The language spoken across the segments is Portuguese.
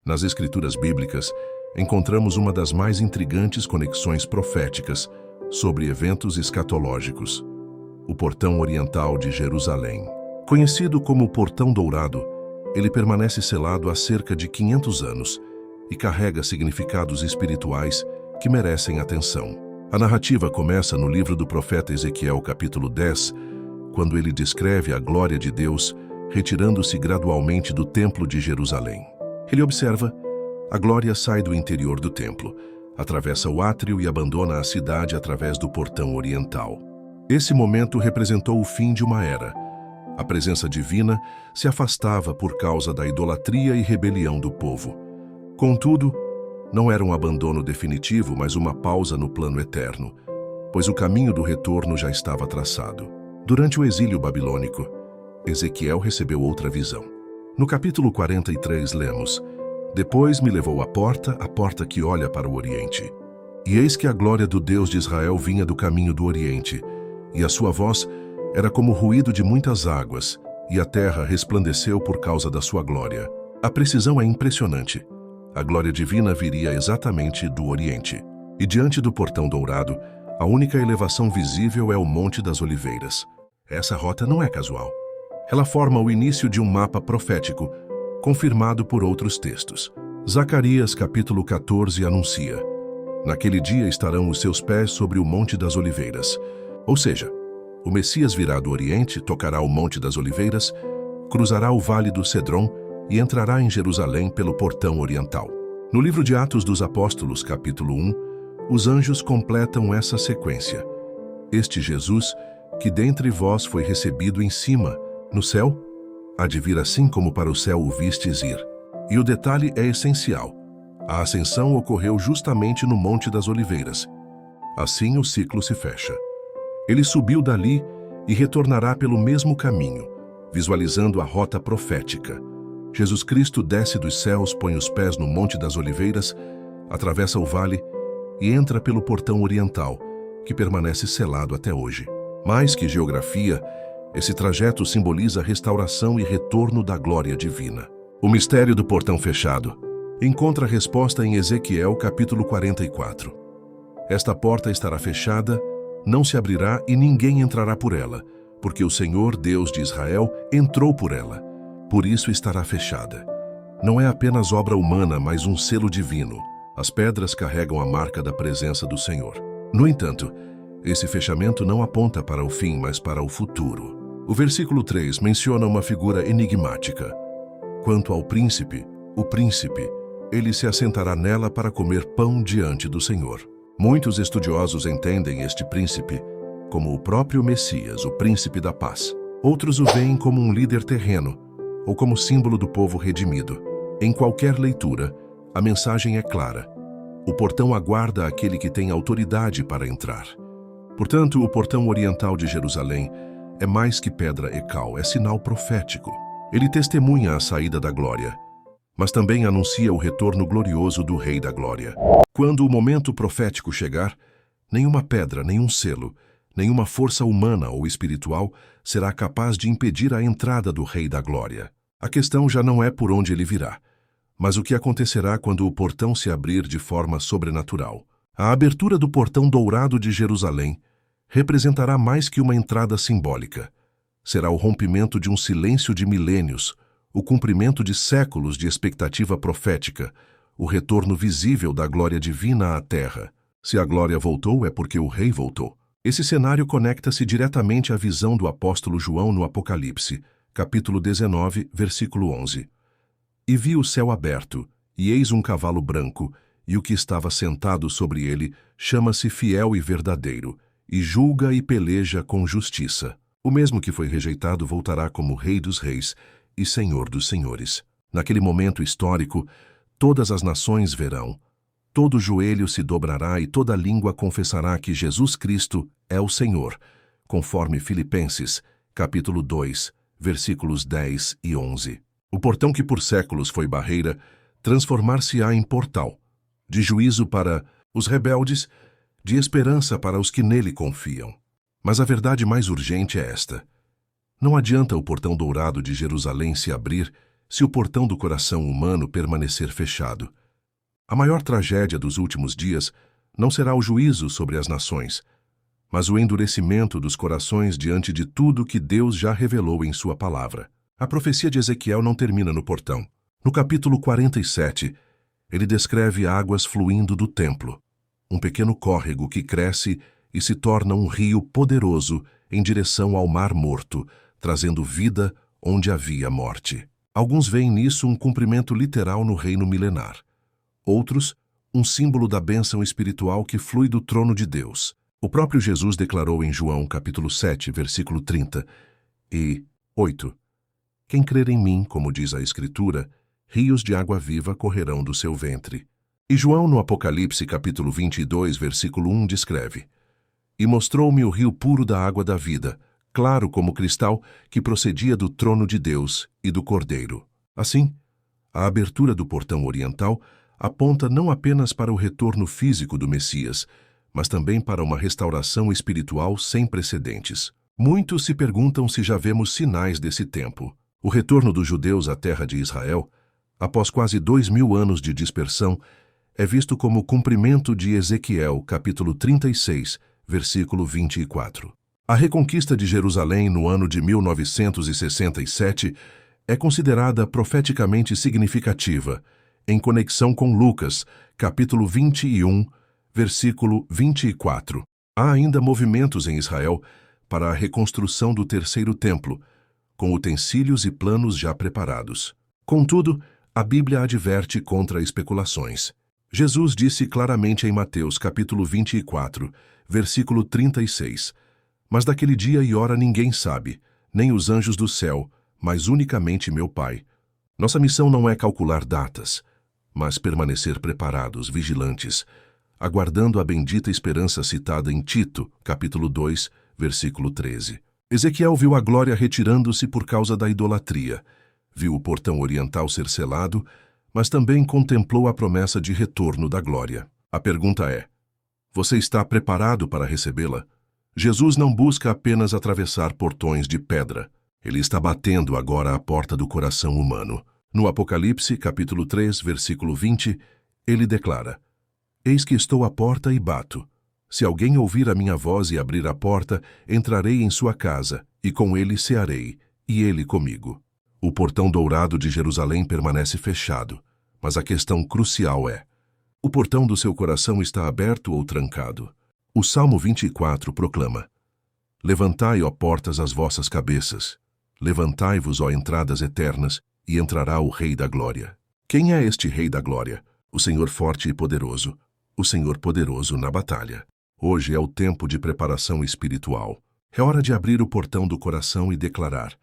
Nas Escrituras Bíblicas, encontramos uma das mais intrigantes conexões proféticas sobre eventos escatológicos: o Portão Oriental de Jerusalém. Conhecido como o Portão Dourado, ele permanece selado há cerca de 500 anos e carrega significados espirituais que merecem atenção. A narrativa começa no livro do profeta Ezequiel, capítulo 10, quando ele descreve a glória de Deus retirando-se gradualmente do templo de Jerusalém. Ele observa: a glória sai do interior do templo, atravessa o átrio e abandona a cidade através do portão oriental. Esse momento representou o fim de uma era. A presença divina se afastava por causa da idolatria e rebelião do povo. Contudo, não era um abandono definitivo, mas uma pausa no plano eterno, pois o caminho do retorno já estava traçado. Durante o exílio babilônico, Ezequiel recebeu outra visão. No capítulo 43 lemos: Depois me levou à porta, a porta que olha para o Oriente. E eis que a glória do Deus de Israel vinha do caminho do Oriente, e a sua voz era como o ruído de muitas águas, e a terra resplandeceu por causa da sua glória. A precisão é impressionante. A glória divina viria exatamente do Oriente. E diante do portão dourado, a única elevação visível é o Monte das Oliveiras. Essa rota não é casual. Ela forma o início de um mapa profético, confirmado por outros textos. Zacarias, capítulo 14, anuncia: Naquele dia estarão os seus pés sobre o Monte das Oliveiras. Ou seja, o Messias virá do Oriente, tocará o Monte das Oliveiras, cruzará o Vale do Cedron e entrará em Jerusalém pelo portão oriental. No livro de Atos dos Apóstolos, capítulo 1, os anjos completam essa sequência. Este Jesus, que dentre vós foi recebido em cima, no céu, há de vir assim como para o céu o vistes ir. E o detalhe é essencial. A ascensão ocorreu justamente no Monte das Oliveiras. Assim o ciclo se fecha. Ele subiu dali e retornará pelo mesmo caminho, visualizando a rota profética. Jesus Cristo desce dos céus, põe os pés no Monte das Oliveiras, atravessa o vale e entra pelo portão oriental, que permanece selado até hoje. Mais que geografia, esse trajeto simboliza restauração e retorno da glória divina. O mistério do portão fechado encontra resposta em Ezequiel, capítulo 44. Esta porta estará fechada, não se abrirá e ninguém entrará por ela, porque o Senhor, Deus de Israel, entrou por ela. Por isso estará fechada. Não é apenas obra humana, mas um selo divino. As pedras carregam a marca da presença do Senhor. No entanto, esse fechamento não aponta para o fim, mas para o futuro. O versículo 3 menciona uma figura enigmática. Quanto ao príncipe, o príncipe, ele se assentará nela para comer pão diante do Senhor. Muitos estudiosos entendem este príncipe como o próprio Messias, o príncipe da paz. Outros o veem como um líder terreno, ou como símbolo do povo redimido. Em qualquer leitura, a mensagem é clara. O portão aguarda aquele que tem autoridade para entrar. Portanto, o portão oriental de Jerusalém é mais que pedra e cal, é sinal profético. Ele testemunha a saída da glória, mas também anuncia o retorno glorioso do Rei da Glória. Quando o momento profético chegar, nenhuma pedra, nenhum selo, nenhuma força humana ou espiritual será capaz de impedir a entrada do Rei da Glória. A questão já não é por onde ele virá, mas o que acontecerá quando o portão se abrir de forma sobrenatural. A abertura do portão dourado de Jerusalém representará mais que uma entrada simbólica. Será o rompimento de um silêncio de milênios, o cumprimento de séculos de expectativa profética, o retorno visível da glória divina à terra. Se a glória voltou, é porque o Rei voltou. Esse cenário conecta-se diretamente à visão do apóstolo João no Apocalipse, capítulo 19, versículo 11. E vi o céu aberto, e eis um cavalo branco, e o que estava sentado sobre ele chama-se Fiel e Verdadeiro, e julga e peleja com justiça. O mesmo que foi rejeitado voltará como Rei dos Reis e Senhor dos Senhores. Naquele momento histórico, todas as nações verão, todo joelho se dobrará e toda língua confessará que Jesus Cristo é o Senhor, conforme Filipenses, capítulo 2, versículos 10 e 11. O portão que por séculos foi barreira, transformar-se-á em portal, de juízo para os rebeldes, de esperança para os que nele confiam. Mas a verdade mais urgente é esta: não adianta o portão dourado de Jerusalém se abrir se o portão do coração humano permanecer fechado. A maior tragédia dos últimos dias não será o juízo sobre as nações, mas o endurecimento dos corações diante de tudo que Deus já revelou em sua palavra. A profecia de Ezequiel não termina no portão. No capítulo 47, ele descreve águas fluindo do templo, um pequeno córrego que cresce e se torna um rio poderoso em direção ao Mar Morto, trazendo vida onde havia morte. Alguns veem nisso um cumprimento literal no reino milenar. Outros, um símbolo da bênção espiritual que flui do trono de Deus. O próprio Jesus declarou em João capítulo 7, versículo 30 e 8: Quem crer em mim, como diz a Escritura, rios de água viva correrão do seu ventre. E João, no Apocalipse capítulo 22, versículo 1, descreve: E mostrou-me o rio puro da água da vida, claro como cristal, que procedia do trono de Deus e do Cordeiro. Assim, a abertura do portão oriental aponta não apenas para o retorno físico do Messias, mas também para uma restauração espiritual sem precedentes. Muitos se perguntam se já vemos sinais desse tempo. O retorno dos judeus à terra de Israel, após quase 2000 anos de dispersão, é visto como cumprimento de Ezequiel, capítulo 36, versículo 24. A reconquista de Jerusalém no ano de 1967 é considerada profeticamente significativa, em conexão com Lucas, capítulo 21, versículo 24. Há ainda movimentos em Israel para a reconstrução do terceiro templo, com utensílios e planos já preparados. Contudo, a Bíblia adverte contra especulações. Jesus disse claramente em Mateus capítulo 24, versículo 36, Mas daquele dia e hora ninguém sabe, nem os anjos do céu, mas unicamente meu Pai. Nossa missão não é calcular datas, mas permanecer preparados, vigilantes, aguardando a bendita esperança citada em Tito, capítulo 2, versículo 13. Ezequiel viu a glória retirando-se por causa da idolatria, viu o portão oriental ser selado, mas também contemplou a promessa de retorno da glória. A pergunta é: você está preparado para recebê-la? Jesus não busca apenas atravessar portões de pedra. Ele está batendo agora à porta do coração humano. No Apocalipse, capítulo 3, versículo 20, ele declara: Eis que estou à porta e bato. Se alguém ouvir a minha voz e abrir a porta, entrarei em sua casa, e com ele cearei, e ele comigo. O portão dourado de Jerusalém permanece fechado, mas a questão crucial é: o portão do seu coração está aberto ou trancado? O Salmo 24 proclama: Levantai, ó portas, as vossas cabeças. Levantai-vos, ó entradas eternas, e entrará o Rei da Glória. Quem é este Rei da Glória? O Senhor forte e poderoso, o Senhor poderoso na batalha. Hoje é o tempo de preparação espiritual. É hora de abrir o portão do coração e declarar: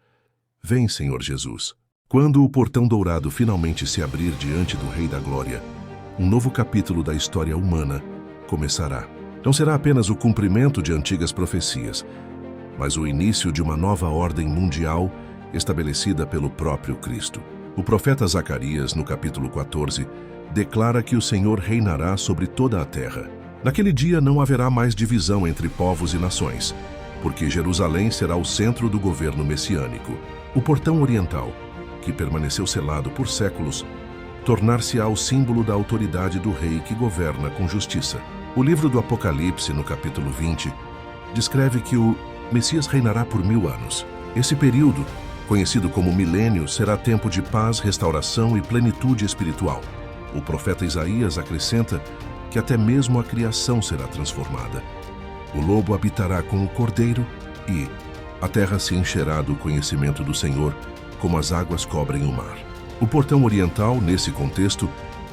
Vem, Senhor Jesus. Quando o portão dourado finalmente se abrir diante do Rei da Glória, um novo capítulo da história humana começará. Não será apenas o cumprimento de antigas profecias, mas o início de uma nova ordem mundial estabelecida pelo próprio Cristo. O profeta Zacarias, no capítulo 14, declara que o Senhor reinará sobre toda a terra. Naquele dia não haverá mais divisão entre povos e nações, porque Jerusalém será o centro do governo messiânico. O portão oriental, que permaneceu selado por séculos, tornar-se-á o símbolo da autoridade do rei que governa com justiça. O livro do Apocalipse, no capítulo 20, descreve que o Messias reinará por 1000 anos. Esse período, conhecido como milênio, será tempo de paz, restauração e plenitude espiritual. O profeta Isaías acrescenta que até mesmo a criação será transformada. O lobo habitará com o cordeiro e a terra se encherá do conhecimento do Senhor, como as águas cobrem o mar. O portão oriental, nesse contexto,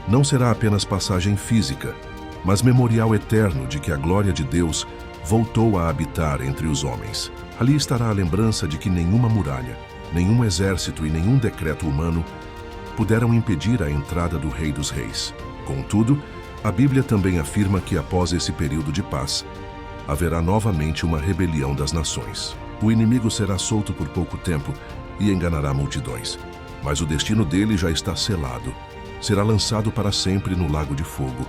não será apenas passagem física, mas memorial eterno de que a glória de Deus voltou a habitar entre os homens. Ali estará a lembrança de que nenhuma muralha, nenhum exército e nenhum decreto humano puderam impedir a entrada do Rei dos Reis. Contudo, a Bíblia também afirma que após esse período de paz, haverá novamente uma rebelião das nações. O inimigo será solto por pouco tempo e enganará multidões, mas o destino dele já está selado. Será lançado para sempre no lago de fogo,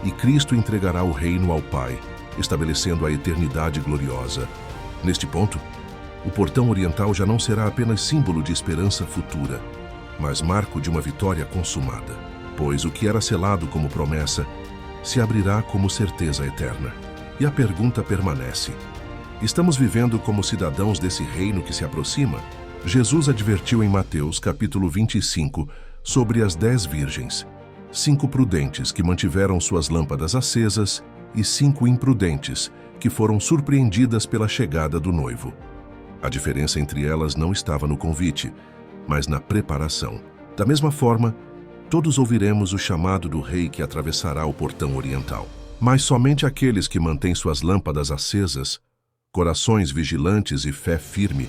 e Cristo entregará o reino ao Pai, estabelecendo a eternidade gloriosa. Neste ponto, o portão oriental já não será apenas símbolo de esperança futura, mas marco de uma vitória consumada. Pois o que era selado como promessa se abrirá como certeza eterna. E a pergunta permanece: estamos vivendo como cidadãos desse reino que se aproxima? Jesus advertiu em Mateus capítulo 25 sobre as 10 virgens, 5 prudentes que mantiveram suas lâmpadas acesas e 5 imprudentes que foram surpreendidas pela chegada do noivo. A diferença entre elas não estava no convite, mas na preparação. Da mesma forma, todos ouviremos o chamado do rei que atravessará o portão oriental. Mas somente aqueles que mantêm suas lâmpadas acesas, corações vigilantes e fé firme,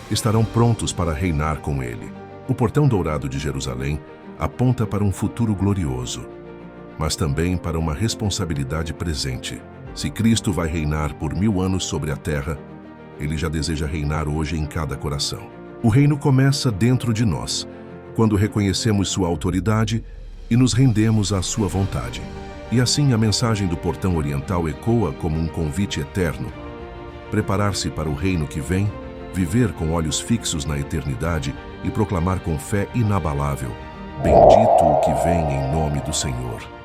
estarão prontos para reinar com ele. O portão dourado de Jerusalém aponta para um futuro glorioso, mas também para uma responsabilidade presente. Se Cristo vai reinar por 1000 anos sobre a terra, ele já deseja reinar hoje em cada coração. O reino começa dentro de nós, quando reconhecemos sua autoridade e nos rendemos à sua vontade. E assim a mensagem do portão oriental ecoa como um convite eterno: preparar-se para o reino que vem, viver com olhos fixos na eternidade e proclamar com fé inabalável: bendito o que vem em nome do Senhor.